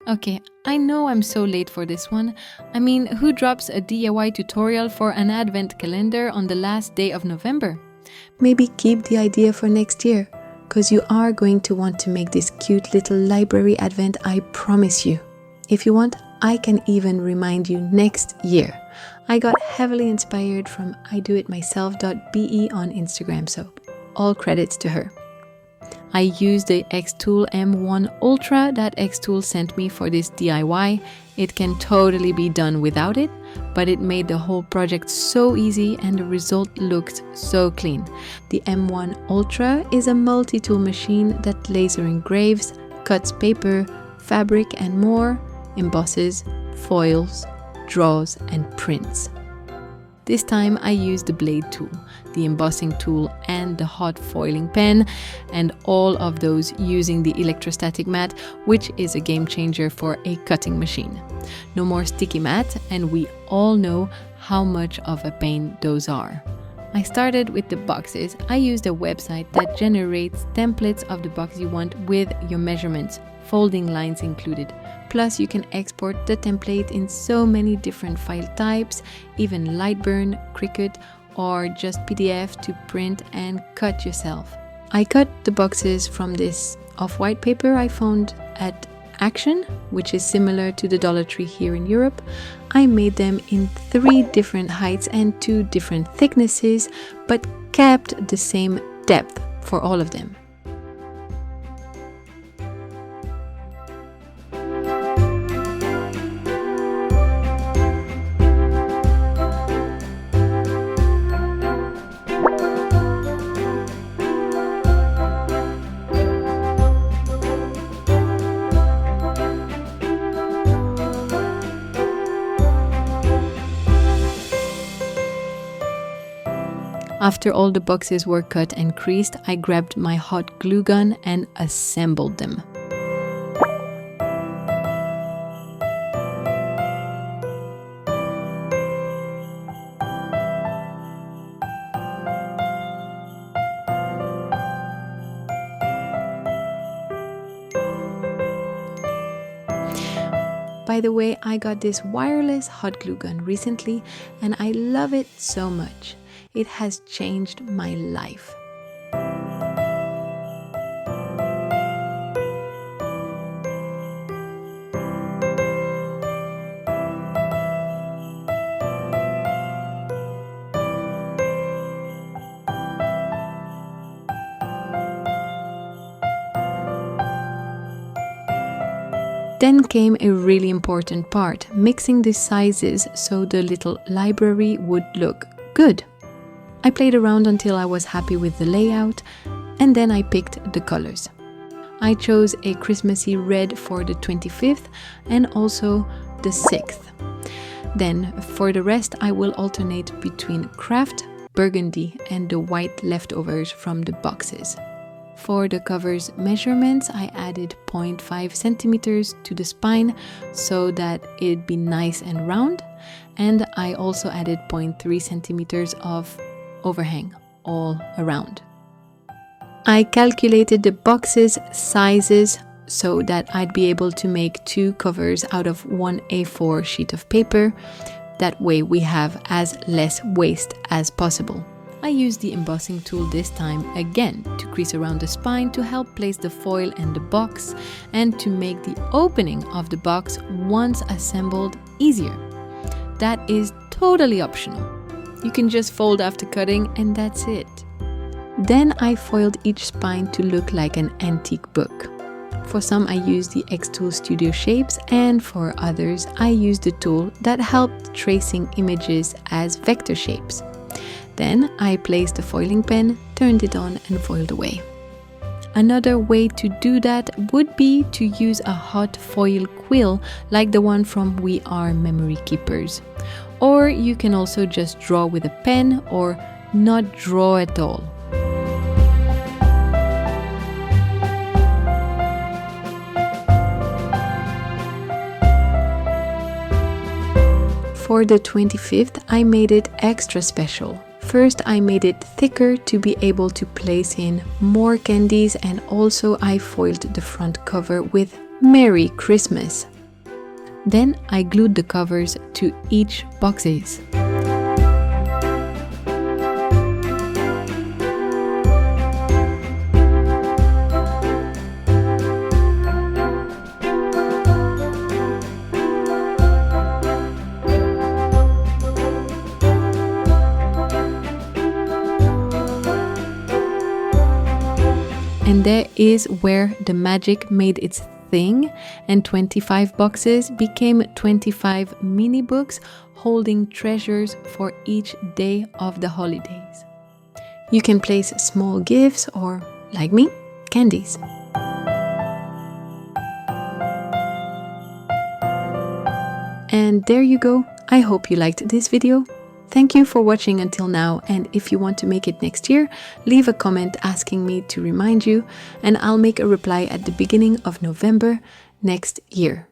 Okay, I know I'm so late for this one. I mean, who drops a DIY tutorial for an advent calendar on the last day of November? Maybe keep the idea for next year, because you are going to want to make this cute little library advent, I promise you. If you want, I can even remind you next year. I got heavily inspired from idoitmyself.be on Instagram, so all credits to her. I used the xTool M1 Ultra that xTool sent me for this DIY. It can totally be done without it, but it made the whole project so easy and the result looked so clean. The M1 Ultra is a multi-tool machine that laser engraves, cuts paper, fabric and more, embosses, foils, draws and prints. This time I used the blade tool, the embossing tool and the hot foiling pen, and all of those using the electrostatic mat, which is a game changer for a cutting machine. No more sticky mat, and we all know how much of a pain those are. I started with the boxes. I used a website that generates templates of the box you want with your measurements, folding lines included. Plus, you can export the template in so many different file types, even Lightburn, Cricut, or just PDF to print and cut yourself. I cut the boxes from this off-white paper I found at Action, which is similar to the Dollar Tree here in Europe. I made them in 3 different heights and 2 different thicknesses, but kept the same depth for all of them. After all the boxes were cut and creased, I grabbed my hot glue gun and assembled them. By the way, I got this wireless hot glue gun recently and I love it so much. It has changed my life. Then came a really important part, mixing the sizes so the little library would look good. I played around until I was happy with the layout, and then I picked the colors. I chose a Christmassy red for the 25th and also the 6th. Then, for the rest, I will alternate between craft, burgundy and the white leftovers from the boxes. For the cover's measurements, I added 0.5 centimeters to the spine so that it'd be nice and round, and I also added 0.3 centimeters of overhang all around. I calculated the boxes' sizes so that I'd be able to make 2 covers out of 1 A4 sheet of paper. That way we have as less waste as possible. I used the embossing tool this time again to crease around the spine to help place the foil and the box and to make the opening of the box once assembled easier. That is totally optional. You can just fold after cutting and that's it. Then I foiled each spine to look like an antique book. For some I used the xTool Studio Shapes, and for others I used the tool that helped tracing images as vector shapes. Then I placed the foiling pen, turned it on and foiled away. Another way to do that would be to use a hot foil quill like the one from We Are Memory Keepers. Or you can also just draw with a pen or not draw at all. For the 25th, I made it extra special. First, I made it thicker to be able to place in more candies, and also I foiled the front cover with Merry Christmas. Then I glued the covers to each boxes. And there is where the magic made its thing, and 25 boxes became 25 mini books holding treasures for each day of the holidays. You can place small gifts or, like me, candies. And there you go. I hope you liked this video. Thank you for watching until now, and if you want to make it next year, leave a comment asking me to remind you, and I'll make a reply at the beginning of November next year.